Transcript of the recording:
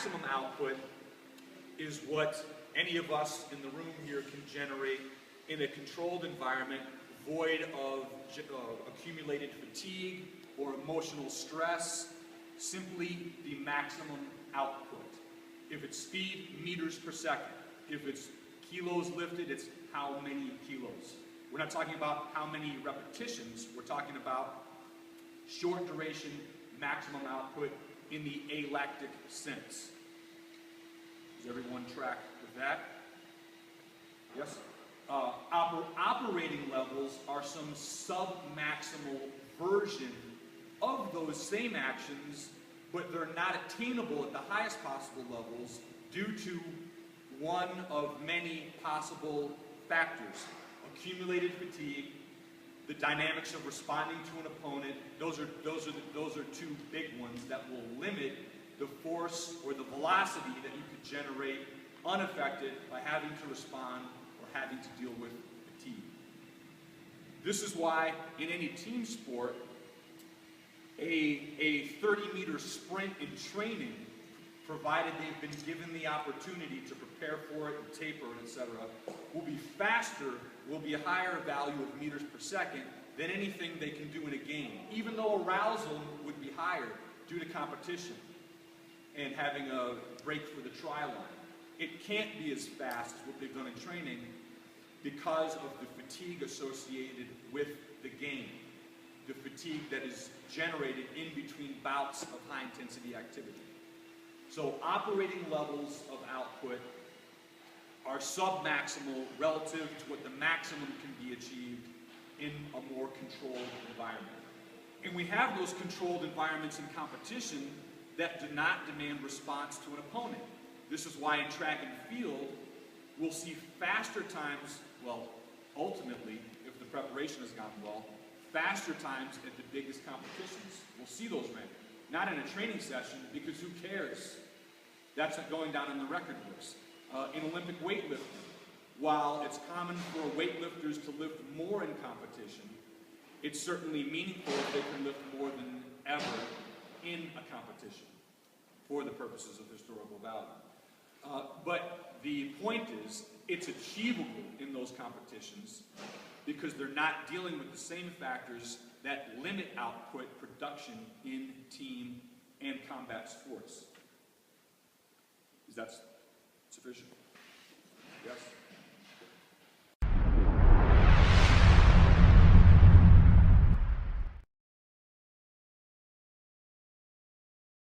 maximum output is what any of us in the room here can generate in a controlled environment, void of accumulated fatigue or emotional stress, simply the maximum output. If it's speed, meters per second. If it's kilos lifted, it's how many kilos. We're not talking about how many repetitions, we're talking about short duration, maximum output in the alactic sense. Does everyone track with that? Yes? Operating levels are some sub-maximal version of those same actions, but they're not attainable at the highest possible levels due to one of many possible factors. Accumulated fatigue, the dynamics of responding to an opponent, those are two big ones that will limit the force or the velocity that you could generate unaffected by having to respond or having to deal with fatigue. This is why in any team sport, a 30-meter sprint in training, provided they've been given the opportunity to prepare for it and taper it, etc., will be faster, will be a higher value of meters per second than anything they can do in a game, even though arousal would be higher due to competition and having a break for the try line. It can't be as fast as what they've done in training because of the fatigue associated with the game, the fatigue that is generated in between bouts of high-intensity activity. So operating levels of output are sub-maximal relative to what the maximum can be achieved in a more controlled environment. And we have those controlled environments in competition that do not demand response to an opponent. This is why in track and field, we'll see faster times, well, ultimately, if the preparation has gone well, faster times at the biggest competitions. We'll see those ranked. Not in a training session, because who cares? That's not going down in the record books. In Olympic weightlifting, while it's common for weightlifters to lift more in competition, it's certainly meaningful if they can lift more than ever in a competition for the purposes of historical value. But the point is, it's achievable in those competitions because they're not dealing with the same factors that limit output production in team and combat sports. Is that sufficient? Yes?